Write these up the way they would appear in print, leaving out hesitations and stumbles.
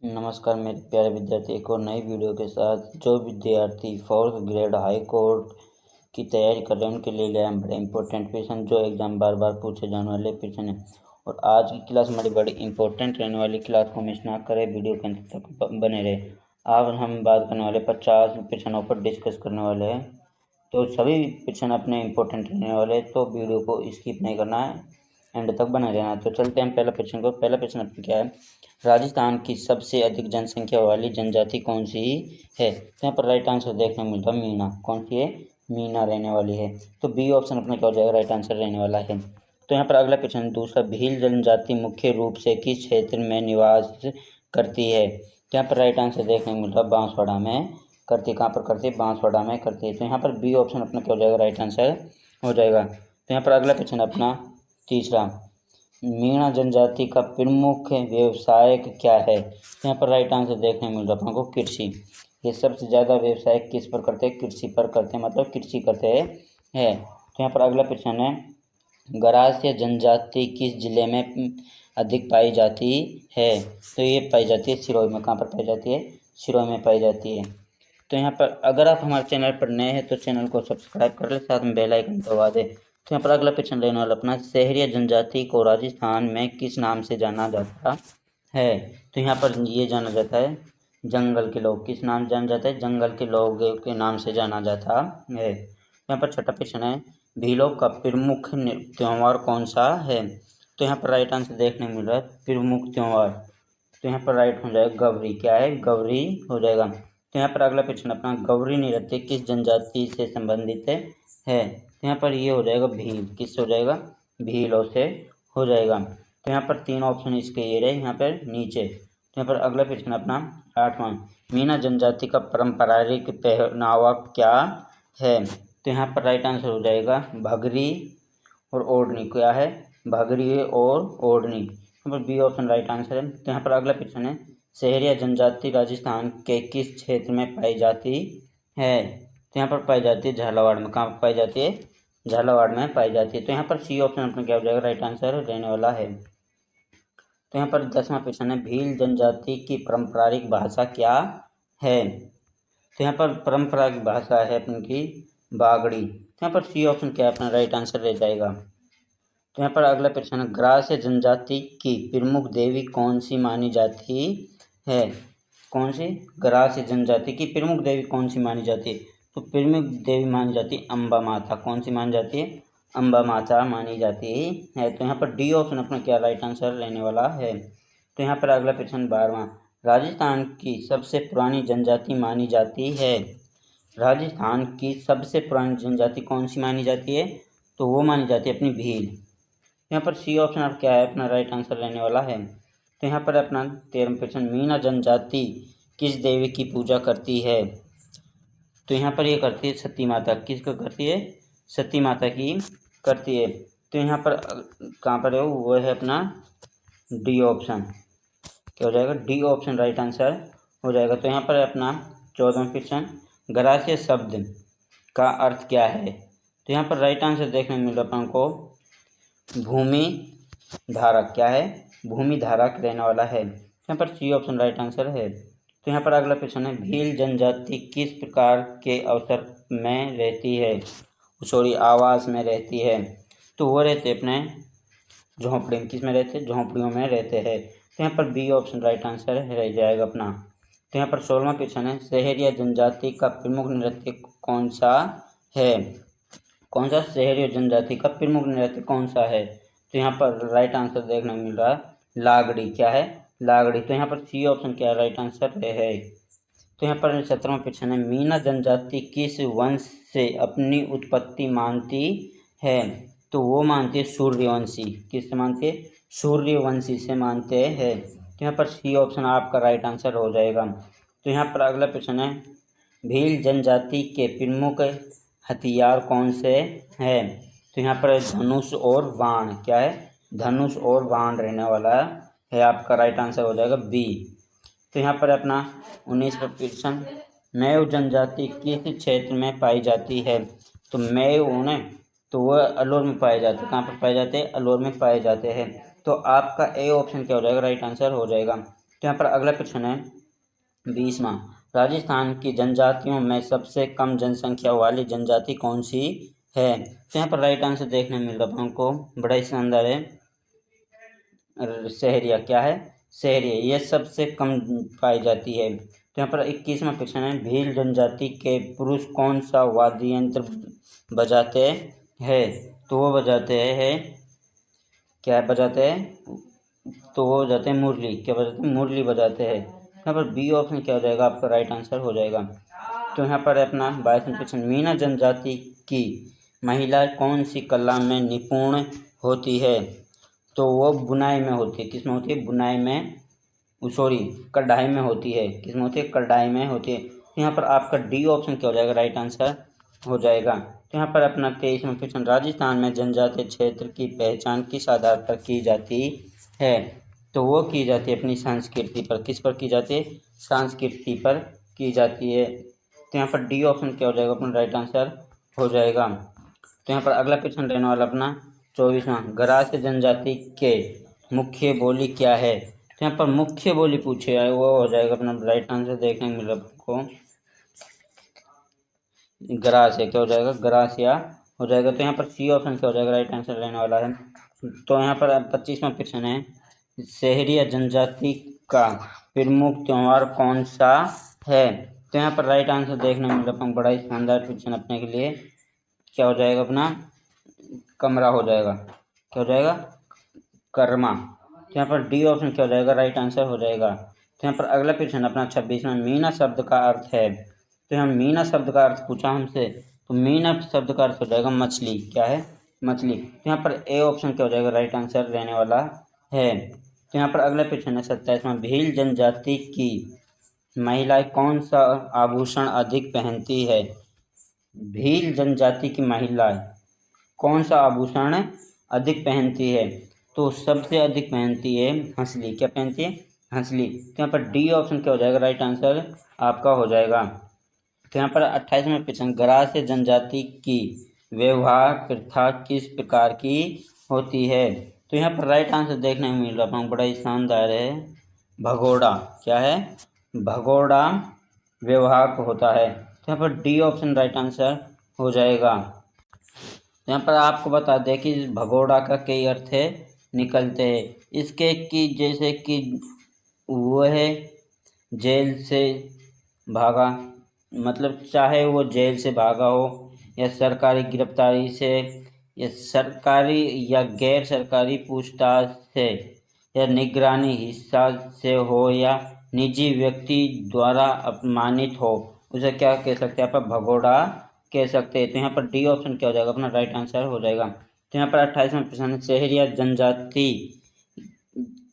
नमस्कार मेरे प्यारे विद्यार्थी, एक और नई वीडियो के साथ। जो विद्यार्थी 4th ग्रेड हाई कोर्ट की तैयारी कर रहे हैं उनके लिए लाए हम बड़े इंपॉर्टेंट क्वेश्चन, जो एग्जाम बार बार पूछे जाने वाले क्वेश्चन है। और आज की क्लास हमारी बड़ी इंपॉर्टेंट रहने वाली क्लास को मिस ना करें, वीडियो के अंत तक बने रहे। आज हम बात करने वाले 50 क्वेश्चनों पर डिस्कस करने वाले हैं, तो सभी क्वेश्चन अपने इंपॉर्टेंट रहने वाले, तो वीडियो को स्किप नहीं करना है, एंड तक बने रहना। तो चलते हैं पहला क्वेश्चन को। पहला क्वेश्चन अपना क्या है, राजस्थान की सबसे अधिक जनसंख्या वाली जनजाति कौन सी है? तो यहाँ पर राइट आंसर देखने को मिलता है मीणा। कौन सी है? मीणा रहने वाली है। तो बी ऑप्शन अपना क्या हो जाएगा? राइट आंसर रहने वाला है। तो यहाँ पर अगला क्वेश्चन दूसरा, भील जनजाति मुख्य रूप से किस क्षेत्र में निवास करती है? तो यहाँ पर राइट आंसर देखने को मिल रहा है बांसवाड़ा में करती है। कहाँ पर करती है? बांसवाड़ा में करती है। तो यहाँ पर बी ऑप्शन अपना क्या हो जाएगा? राइट आंसर हो जाएगा। तो यहाँ पर अगला क्वेश्चन अपना तीसरा, मीणा जनजाति का प्रमुख व्यवसाय क्या है? यहाँ पर राइट आंसर देखने मिल रहा है अपने को कृषि। ये सबसे ज़्यादा व्यवसाय किस पर करते हैं? कृषि पर करते हैं, मतलब कृषि करते हैं। तो यहाँ पर अगला प्रश्न है, गरासिया जनजाति किस जिले में अधिक पाई जाती है? तो ये पाई जाती है सिरोही में। कहाँ पर पाई जाती है? सिरोही में पाई जाती है। तो यहाँ पर अगर आप हमारे चैनल पर नए हैं तो चैनल को सब्सक्राइब कर ले, साथ में बेल आइकन दबा दे। तो यहाँ पर अगला क्वेश्चन लेने वाला अपना, सहरिया जनजाति को राजस्थान में किस नाम से जाना जाता है? तो यहाँ पर ये जाना जाता है जंगल के लोग। किस नाम जाना जाता है? जंगल के लोग के नाम से जाना जाता है। यहाँ पर छठा क्वेश्चन है, भीलों का प्रमुख त्यौहार कौन सा है? तो यहाँ पर राइट आंसर देखने को मिल रहा है प्रमुख त्यौहार। तो यहाँ पर राइट हो जाएगा गौरी। क्या है? गौरी हो जाएगा। तो यहाँ पर अगला क्वेश्चन अपना, गौरी नृत्य किस जनजाति से संबंधित है? तो यहाँ पर ये हो जाएगा भील। किस हो जाएगा? भीलों से हो जाएगा। तो यहाँ पर तीन ऑप्शन इसके ये रहे यहाँ पर नीचे। तो यहाँ पर अगला क्वेश्चन अपना आठवां, मीणा जनजाति का पारंपरिक पहनावा क्या है? तो यहाँ पर राइट आंसर हो जाएगा भगरी और ओढ़नी। क्या है? भगरी और ओढ़नी। यहाँ पर बी ऑप्शन राइट आंसर है। तो यहाँ पर अगला क्वेश्चन है, सहरिया जनजाति राजस्थान के किस क्षेत्र में पाई जाती है? तो यहाँ पर पाई जाती है झालावाड़ में। कहाँ पर पाई जाती है? झालावाड़ में पाई जाती है। तो यहाँ पर सी ऑप्शन अपना क्या हो जाएगा? राइट आंसर रहने वाला है। तो यहाँ पर 10वां क्वेश्चन है, भील जनजाति की पारंपरिक भाषा क्या है? तो यहाँ पर पारंपरिक भाषा है अपनी की बागड़ी। तो यहाँ पर सी ऑप्शन क्या है? अपना राइट आंसर रह जाएगा। तो यहाँ पर अगला प्रश्न है, ग्रास्य जनजाति की प्रमुख देवी कौन सी मानी जाती है? कौन सी? ग्रास्य जनजाति की प्रमुख देवी कौन सी मानी जाती है? तो प्रमुख देवी मानी जाती है अम्बा माता। कौन सी मानी जाती है? अम्बा माता मानी जाती है। तो यहाँ पर डी ऑप्शन अपना क्या राइट आंसर रहने वाला है। तो यहाँ पर अगला प्रश्न 12वां, राजस्थान की सबसे पुरानी जनजाति मानी जाती है। राजस्थान की सबसे पुरानी जनजाति कौन सी मानी जाती है? तो वो मानी जाती है अपनी भील। यहाँ पर सी ऑप्शन आप क्या है? अपना राइट आंसर रहने वाला है। तो यहाँ पर अपना 13वां क्वेश्चन, मीणा जनजाति किस देवी की पूजा करती है? तो यहाँ पर ये करती है सती माता। किसको करती है? सती माता की करती है। तो यहाँ पर कहाँ पर है वो है अपना डी ऑप्शन। क्या हो जाएगा? डी ऑप्शन राइट आंसर हो जाएगा। तो यहाँ पर अपना 14वां क्वेश्चन, ग्रास्य शब्द का अर्थ क्या है? तो यहाँ पर राइट आंसर देखने को मिल रहा है अपन को भूमि धारक। क्या है? भूमि धारक रहने वाला है। यहाँ पर सी ऑप्शन राइट आंसर है। तो यहाँ पर अगला क्वेश्चन है, भील जनजाति किस प्रकार के अवसर में रहती है? सॉरी, आवास में रहती है। तो वो रहते अपने झोंपड़ी में। किस में रहते? झोंपड़ियों में रहते हैं। तो यहाँ पर बी ऑप्शन राइट आंसर रह जाएगा अपना। तो यहाँ पर 16वां क्वेश्चन है, सहरिया जनजाति का प्रमुख नृत्य कौन सा है? कौन सा? सहरिया जनजाति का प्रमुख नृत्य कौन सा है? तो यहाँ पर राइट आंसर देखने को मिल रहा है लागड़ी। क्या है? लागड़ी। तो यहाँ पर सी ऑप्शन क्या राइट आंसर है। तो यहाँ पर 17वां क्वेश्चन है, मीणा जनजाति किस वंश से अपनी उत्पत्ति मानती है? तो वो मानती है सूर्यवंशी। किससे मानती है? सूर्यवंशी से मानते हैं। तो यहाँ पर सी ऑप्शन आपका राइट आंसर हो जाएगा। तो यहाँ पर अगला क्वेश्चन है, भील जनजाति के प्रमुख हथियार कौन से हैं? तो यहाँ पर धनुष और बाण। क्या है? धनुष और बाण रहने वाला है। आपका राइट आंसर हो जाएगा बी। तो यहाँ पर अपना 19वां क्वेश्चन, मैव जनजाति किस क्षेत्र में पाई जाती है? तो मैव उन्हें तो वह अलौर में पाए जाते हैं। कहाँ पर पाए जाते हैं? अलौर में पाए जाते हैं। तो आपका ए ऑप्शन क्या हो जाएगा? राइट आंसर हो जाएगा। तो यहाँ पर अगला प्रश्न है 20वां, राजस्थान की जनजातियों में सबसे कम जनसंख्या वाली जनजाति कौन सी है? तो यहाँ पर राइट आंसर देखने मिल रहा है हमको, बड़ा ही शानदार है, सहरिया। क्या है? सहरिया। यह सबसे कम पाई जाती है। तो यहाँ पर 21वां प्रश्न है, भील जनजाति के पुरुष कौन सा वाद्य यंत्र बजाते हैं? तो वो बजाते हैं, क्या बजाते हैं? तो वो बजाते हैं मुरली। क्या बजाते हैं? मुरली बजाते हैं। यहाँ पर बी ऑप्शन क्या हो जाएगा आपका राइट आंसर हो जाएगा। तो यहाँ पर अपना 22वां प्रश्न, मीना जनजाति की महिला कौन सी कला में निपुण होती है? तो वो बुनाई में होती है। किस में होती है? बुनाई में, सॉरी कढ़ाई में होती है। किस में होती है? कढ़ाई में होती है। यहाँ पर आपका डी ऑप्शन क्या हो जाएगा राइट आंसर हो जाएगा। तो यहाँ पर अपना 23वां प्रश्न, राजस्थान में जनजातीय क्षेत्र की पहचान किस आधार पर की जाती है? तो वो की जाती है अपनी संस्कृति पर। किस पर की जाती है? संस्कृति पर की जाती है। तो यहाँ पर डी ऑप्शन क्या हो जाएगा अपना राइट आंसर हो जाएगा। तो यहाँ पर अगला प्रश्न रहने वाला अपना 24वां, गरासिया जनजाति के मुख्य बोली क्या है? तो यहाँ पर मुख्य बोली पूछे है, वो हो जाएगा अपना राइट आंसर देखने को मिल रहा है आपको, गरासिया। क्या हो जाएगा? गरासिया हो जाएगा। तो यहाँ पर सी ऑप्शन क्या हो जाएगा राइट आंसर रहने वाला है। तो यहाँ पर 25वां प्रश्न है, सहरिया जनजाति का प्रमुख त्योहार कौन सा है? तो यहाँ पर राइट आंसर देखने को मिल रहा है, बड़ा ही शानदार प्रश्न अपने के लिए। क्या हो जाएगा अपना? कमरा हो जाएगा। क्या हो जाएगा? कर्मा। तो यहाँ पर डी ऑप्शन क्या हो जाएगा राइट आंसर हो जाएगा। तो यहाँ पर अगला प्रश्न अपना 26वां, मीना शब्द का अर्थ है? तो यहाँ मीना शब्द का अर्थ पूछा हमसे, तो मीना शब्द का अर्थ हो जाएगा मछली। क्या है? मछली। तो यहाँ पर ए ऑप्शन क्या हो जाएगा राइट आंसर रहने वाला है। तो यहाँ पर अगला प्रश्न है 27वां, भील जनजाति की महिलाएं कौन सा आभूषण अधिक पहनती है? भील जनजाति की महिलाएं कौन सा आभूषण अधिक पहनती है? तो सबसे अधिक पहनती है हंसली। क्या पहनती है? हंसली। तो यहाँ पर डी ऑप्शन क्या हो जाएगा राइट आंसर आपका हो जाएगा। तो यहाँ पर 28वां प्रश्न, गरासिया जनजाति की व्यवहार प्रथा किस प्रकार की होती है? तो यहाँ पर राइट आंसर देखने को मिल रहा है, बड़ा ही शानदार है, भगोड़ा। क्या है? भगोड़ा व्यवहार होता है। तो यहाँ पर डी ऑप्शन राइट आंसर हो जाएगा। यहाँ पर आपको बता दें कि भगोड़ा का कई अर्थ है निकलते हैं इसके, कि जैसे कि वह जेल से भागा, मतलब चाहे वो जेल से भागा हो, या सरकारी गिरफ्तारी से, या सरकारी या गैर सरकारी पूछताछ से, या निगरानी हिस्सा से हो, या निजी व्यक्ति द्वारा अपमानित हो, उसे क्या कह सकते हैं? आप भगोड़ा कह सकते हैं। तो यहाँ पर डी ऑप्शन क्या हो जाएगा अपना राइट आंसर हो जाएगा। तो यहाँ पर 28वां प्रश्न, सहरिया जनजाति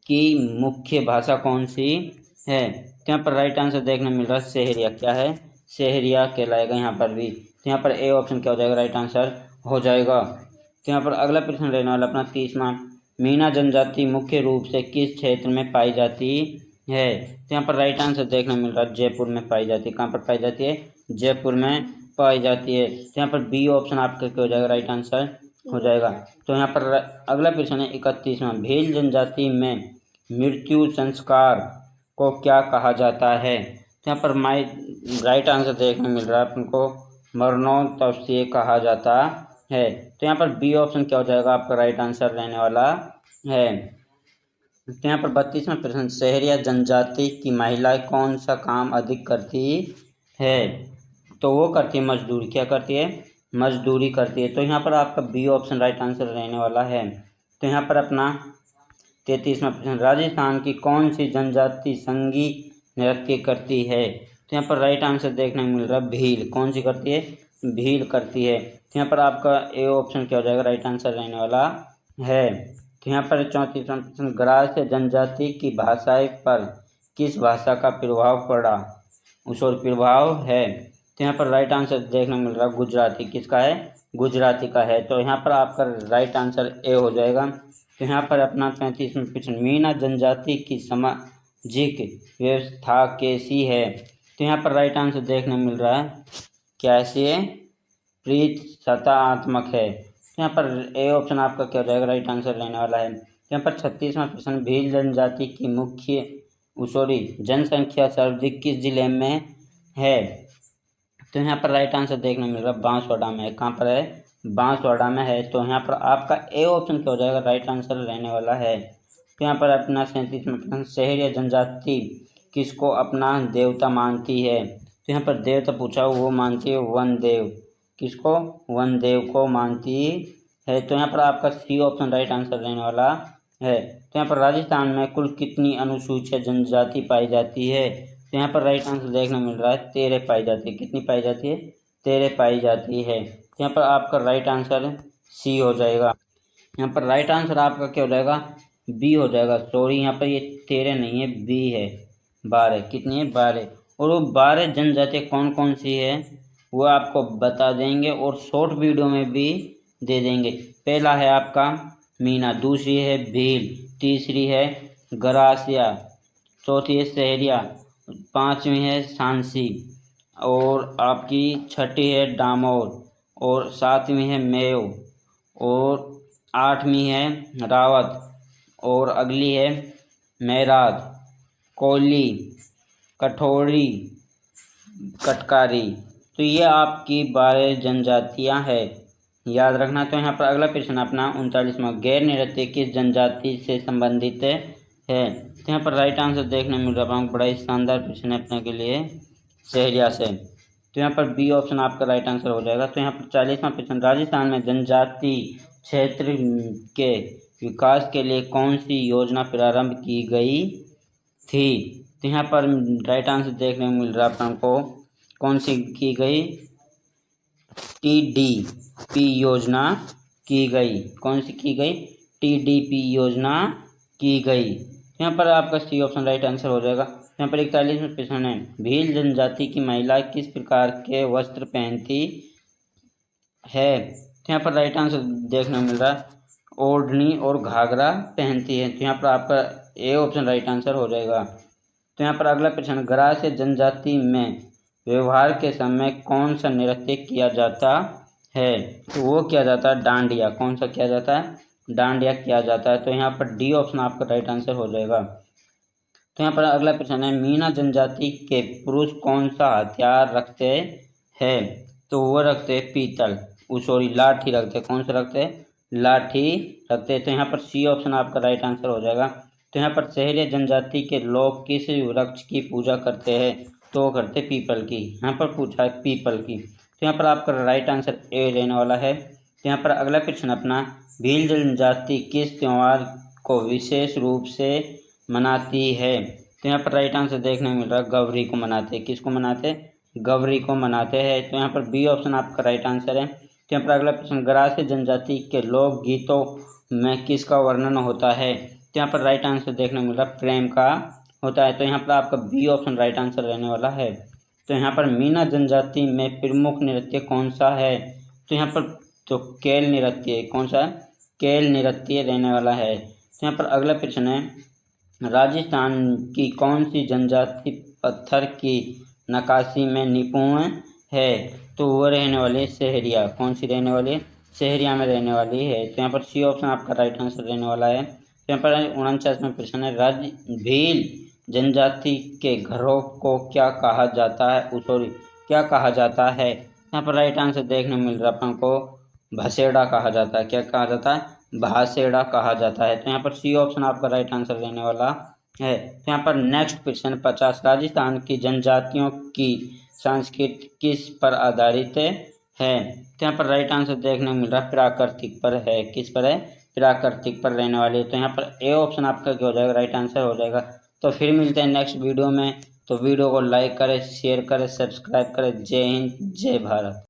की मुख्य भाषा कौन सी है? तो यहाँ पर राइट आंसर देखने मिल रहा है सहरिया। क्या है? सहरिया कहलाएगा यहाँ पर भी। तो यहाँ पर ए ऑप्शन क्या हो जाएगा राइट आंसर हो जाएगा। तो यहाँ पर अगला प्रश्न रहने वाला अपना 30वां, मीना जनजाति मुख्य रूप से किस क्षेत्र में पाई जाती है? तो यहाँ पर राइट आंसर देखने मिल रहा है जयपुर में पाई जाती है। कहाँ पर पाई जाती है? जयपुर में पाई जाती है। तो यहाँ पर बी ऑप्शन आपका क्या हो जाएगा राइट आंसर हो जाएगा। तो यहाँ पर अगला प्रश्न है 31वां, भील जनजाति में मृत्यु संस्कार को क्या कहा जाता है? तो यहाँ पर राइट आंसर देखने मिल रहा है आपको, मरणोत्सव कहा जाता है। तो यहाँ पर बी ऑप्शन क्या हो जाएगा आपका राइट आंसर रहने वाला है। तो यहाँ पर 32वां प्रश्न, सहरिया जनजाति की महिलाएं कौन सा काम अधिक करती है? तो वो करती है मजदूरी। क्या करती है? मजदूरी करती है। तो यहाँ पर आपका बी ऑप्शन राइट आंसर रहने वाला है। तो यहाँ पर अपना 33वां प्रश्न, राजस्थान की कौन सी जनजाति संगीत नृत्य करती है? तो यहाँ पर राइट आंसर देखने को मिल रहा है भील। कौन सी करती है? भील करती है। तो यहाँ पर आपका ए ऑप्शन क्या हो जाएगा राइट आंसर रहने वाला है। तो यहाँ पर 34वां प्रश्न, गरासिया जनजाति की भाषाएं पर किस भाषा का प्रभाव पड़ा, प्रभाव है? तो यहाँ पर राइट आंसर देखने को मिल रहा है गुजराती। किसका है? गुजराती का है। तो यहाँ पर आपका राइट आंसर ए हो जाएगा। तो यहाँ पर अपना 35वां प्रश्न, मीना जनजाति की सामाजिक व्यवस्था कैसी है? तो यहाँ पर राइट आंसर देखने मिल रहा है कैसी है? प्रतिशतात्मक है। तो यहाँ पर ए ऑप्शन आपका क्या हो जाएगा राइट आंसर लेने वाला है। यहाँ पर 36वां प्रश्न, भील जनजाति की मुख्य जनसंख्या सर्वाधिक किस जिले में है? तो यहाँ पर राइट आंसर देखने मिल रहा है बांसवाड़ा में। कहाँ पर है? बांसवाड़ा में है। तो यहाँ पर आपका ए ऑप्शन क्या हो जाएगा? राइट आंसर रहने वाला है। तो यहाँ पर अपना 37वां प्रश्न, शहर या जनजाति किसको अपना देवता मानती है? तो यहाँ पर देवता पूछा, वो मानती है वन देव। किसको? वन देव को मानती है। तो यहाँ पर आपका सी ऑप्शन राइट आंसर रहने वाला है। तो यहाँ पर राजस्थान में कुल कितनी अनुसूचित जनजाति पाई जाती है? तो यहाँ पर राइट आंसर देखने मिल रहा है 13 पाई जाती है। कितनी पाई जाती है? 13 पाई जाती है। तो यहाँ पर आपका राइट आंसर सी हो जाएगा। यहाँ पर राइट आंसर आपका क्या हो जाएगा? बी हो जाएगा। सॉरी, यहाँ पर ये 13 नहीं है, बी है 12। कितनी है? 12। और वो 12 जनजातियाँ कौन कौन सी है वो आपको बता देंगे और शॉर्ट वीडियो में भी दे देंगे। पहला है आपका मीना, दूसरी है भील, तीसरी है गरासिया, चौथी है सहरिया, पांचवी है सांसी, और आपकी छठी है डामोर, और सातवीं है मेयो, और आठवीं है रावत, और अगली है मैरात, कोली, कठोरी, कटकारी। तो ये आपकी 12 जनजातियां हैं, याद रखना। तो यहाँ पर अगला प्रश्न अपना 39वां, गैर नृत्य किस जनजाति से संबंधित है? तो यहाँ पर राइट आंसर देखने मिल रहा है, बड़ा ही शानदार प्रश्न है अपने के लिए, सहरिया से। तो यहाँ पर बी ऑप्शन आपका राइट आंसर हो जाएगा। तो यहाँ पर 40वां प्रश्न, राजस्थान में जनजाति क्षेत्र के विकास के लिए कौन सी योजना प्रारंभ की गई थी? तो यहाँ पर राइट आंसर देखने को मिल रहा है आपको, कौन सी की गई? TDP योजना की गई। कौन सी की गई? TDP योजना की गई। यहाँ पर आपका सी ऑप्शन राइट आंसर हो जाएगा। यहाँ पर 41वां प्रश्न है, भील जनजाति की महिला किस प्रकार के वस्त्र पहनती है? तो यहाँ पर राइट आंसर देखने को मिल रहा है, ओढ़नी और घाघरा पहनती है। तो यहाँ पर आपका ए ऑप्शन राइट आंसर हो जाएगा। तो यहाँ पर अगला प्रश्न, गरासिया जनजाति में व्यवहार के समय कौन सा नृत्य किया जाता है? तो वो किया जाता है डांडिया। कौन सा किया जाता है? डांडिया किया जाता है। तो यहाँ पर डी ऑप्शन आपका राइट आंसर हो जाएगा। तो यहाँ पर अगला प्रश्न है, मीना जनजाति के पुरुष कौन सा हथियार रखते हैं? तो वो रखते हैं पीतल, लाठी रखते। कौन सा रखते? लाठी रखते। तो यहाँ पर सी ऑप्शन आपका राइट आंसर हो जाएगा। तो यहाँ पर सहरिया जनजाति के लोग किस वृक्ष की पूजा करते हैं? तो वो करते पीपल की। यहाँ पर पूछा है पीपल की। तो यहाँ पर आपका राइट आंसर ए रहने वाला है। तो यहाँ पर अगला प्रश्न अपना, भील जनजाति किस त्यौहार को विशेष रूप से मनाती है? तो यहाँ पर राइट आंसर देखने को मिल रहा है, गौरी को मनाते हैं। किसको मनाते? गौरी को मनाते हैं। तो यहाँ पर बी ऑप्शन आपका राइट आंसर है। तो यहाँ पर अगला प्रश्न, गरासिया जनजाति के लोक गीतों में किसका वर्णन होता है? तो यहाँ पर राइट आंसर देखने को मिल रहा है, प्रेम का होता है। तो यहाँ पर आपका बी ऑप्शन राइट आंसर रहने वाला है। तो यहाँ पर मीना जनजाति में प्रमुख नृत्य कौन सा है? तो यहाँ पर तो केल नृत्य। कौन सा? केल नृत्य रहने वाला है। तो यहाँ पर अगला प्रश्न है, राजस्थान की कौन सी जनजाति पत्थर की नक्काशी में निपुण है? तो वो रहने वाली है सहरिया। कौन सी रहने वाली है? सहरिया में रहने वाली है। तो यहाँ पर सी ऑप्शन आपका राइट आंसर रहने वाला है। तो यहाँ पर 49वां प्रश्न है, भील जनजाति के घरों को क्या कहा जाता है? क्या कहा जाता है? यहाँ पर राइट आंसर देखने को मिल रहा है अपन को, भसेड़ा कहा जाता है। क्या कहा जाता है? भासेड़ा कहा जाता है। तो यहाँ पर सी ऑप्शन आपका राइट आंसर रहने वाला है। तो यहाँ पर नेक्स्ट प्रश्न 50, राजस्थान की जनजातियों की संस्कृति किस पर आधारित है? तो यहाँ पर राइट आंसर देखने को मिल रहा है, प्राकृतिक पर है। किस पर है? प्राकृतिक पर रहने वाली है। तो यहाँ पर ए ऑप्शन आपका क्या हो जाएगा? राइट आंसर हो जाएगा। तो फिर मिलते हैं नेक्स्ट वीडियो में। तो वीडियो को लाइक करें, शेयर करें, सब्सक्राइब करें। जय हिंद, जय भारत।